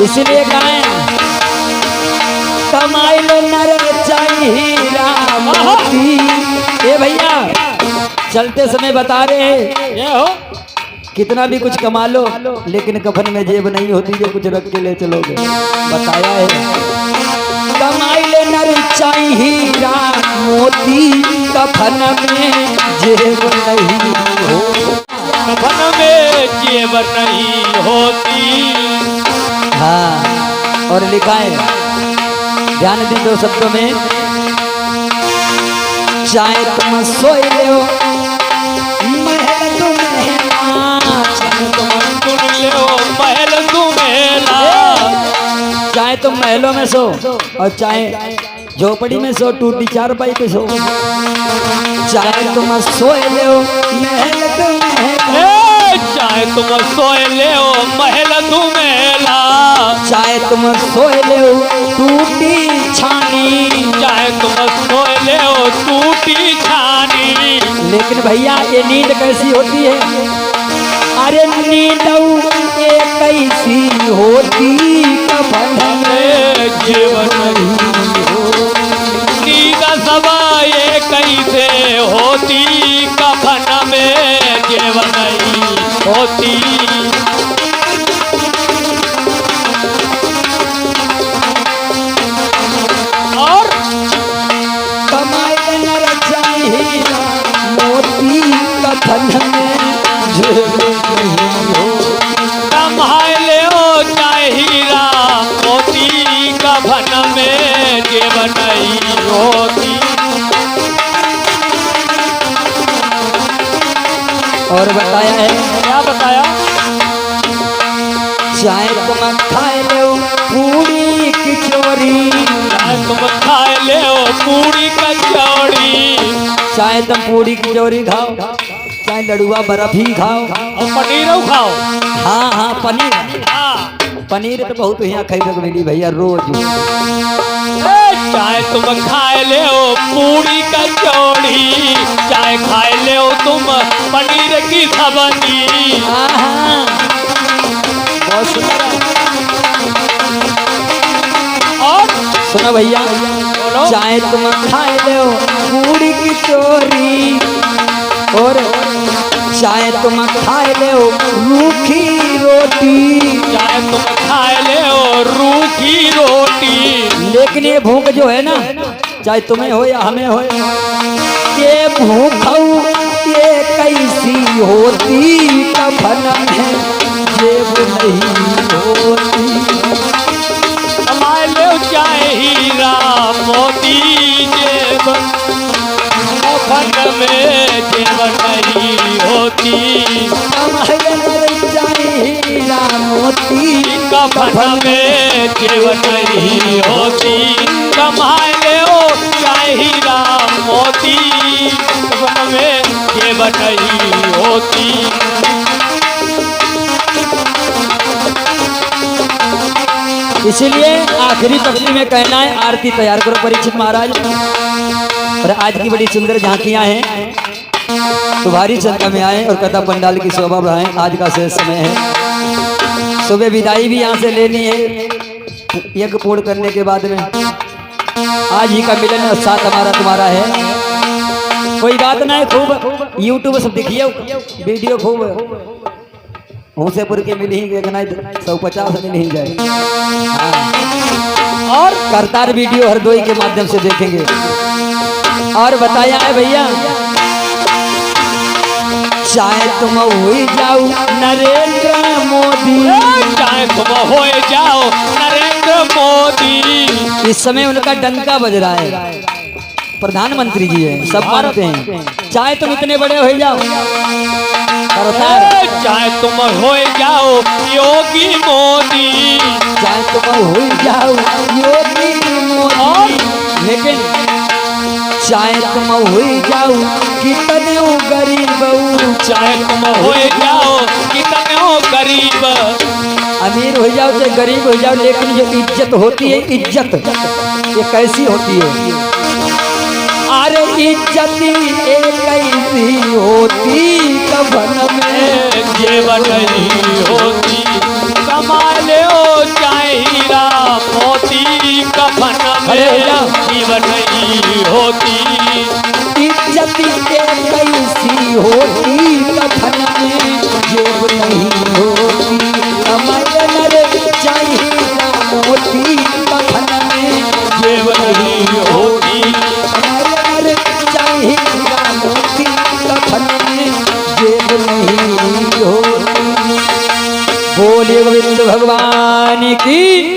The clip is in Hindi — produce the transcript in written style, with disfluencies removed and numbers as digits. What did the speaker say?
इसलिए कहें कमाई लो नर चाहिए रामोती। ए भैया चलते समय बता रहे हैं ये हो कितना भी कुछ कमा लो लेकिन कफन में जेब नहीं होती जो कुछ रख के ले चलोगे। बताया है कमाई ले नर चाहिए मोती कफन में जेब नहीं हो, कफन में जेब नहीं होती। हाँ और लिखा है ध्यान दी दो शब्दों में चाहे तुम सोए लो महल चाहे तुम महलों में सो और चाहे झोपड़ी में सो टूटी चारपाई पे सो। चाहे तुम सोए लो महल चाहे तुम सोए ले महल दुमेला। चाहे तुम सोए लो टूटी छानी। चाहे तुम सोए ले टूटी छानी। लेकिन भैया ये नींद कैसी होती है? अरे नींद ये कैसी होती कफन में जेब नहीं हो। नींद सब ये कैसे होती कफन में जेब नहीं होती। और कमाई नर चाहिए मोती कफन में जेब नहीं हो। कमाई ले चाहिए मोती कफन में जेब नहीं होती। और बताया है क्या बताया? चाहे तुम खाए लो पूरी कचौरी। चाहे तुम खाए ले पूरी कचौड़ी। चाहे तुम पूरी कचौरी खाओ चाहे लड़ुआ बर्फी खाओ और पनीर खाओ। हाँ हाँ पनीर पनीर तो बहुत यहाँ खाई मिली भैया रोज। चाहे तुम खाए ले पूरी कचौड़ी चाहे खाए ले तुम पनीर की सब्जी। बहुत सुंदर। और सुनो भैया चाहे तुम खाए लो पूरी कचौरी और चाहे तुम खाए लो रूखी रोटी। चाहे तुम खाए ले रूखी रोटी। लेकिन ये भूख जो है ना चाहे तुम्हें हो या हमें हो ये भूख ये कैसी होती कफन में जेब नहीं होती। कमाए ले चाहे हीरा मोती जेब कफन में जेब नहीं होती। हीरा मोती कफन में जेब नहीं होती। कमाए ले चाहे हीरा मोती कफन में जेब नहीं होती। इसीलिए आखिरी पंक्ति में कहना है आरती तैयार करो परीक्षित महाराज। और आज की बड़ी सुंदर झांकियां हैं तो भारी संख्या में आए और कथा पंडाल की शोभा बढ़ाएं। आज का शेष समय है सुबह विदाई भी यहाँ से लेनी है यज्ञ पूर्ण करने के बाद में। आज ही का मिलन और साथ हमारा तुम्हारा है। कोई बात ना है खूब यूट्यूब सब देखिए वीडियो खूब होसेपुर के मिल ही 150 मिल ही जाए। और करतार वीडियो हरदोई के माध्यम से देखेंगे। और बताया है भैया चाहे तुम हो जाओ नरेंद्र मोदी। चाहे तुम हो जाओ नरेंद्र मोदी। इस समय उनका डंका बज रहा है प्रधानमंत्री जी है सब मानते हैं। चाहे तुम इतने बड़े हो जाओ चाहे तुम हो जाओ योगी मोदी। चाहे तुम हो जाओ योगी मोदी लेकिन चाहे तुम हो जाओ कितने गरीब। चाहे तुम हो जाओ कितने गरीब। अमीर हो जाओ चाहे गरीब हो जाओ लेकिन जो इज्जत होती है इज्जत ये कैसी होती है? अरे इज्जत एक कैसी होती कफन में जेब नहीं होती। कमा ले चाहे होती कफन में जेब नहीं होती हमारे नर चाहिए मोती कफन में जेब नहीं होती हमारे नर चाहिए मोती कफन में जेब नहीं होती। बोलिए गोविंद भगवान की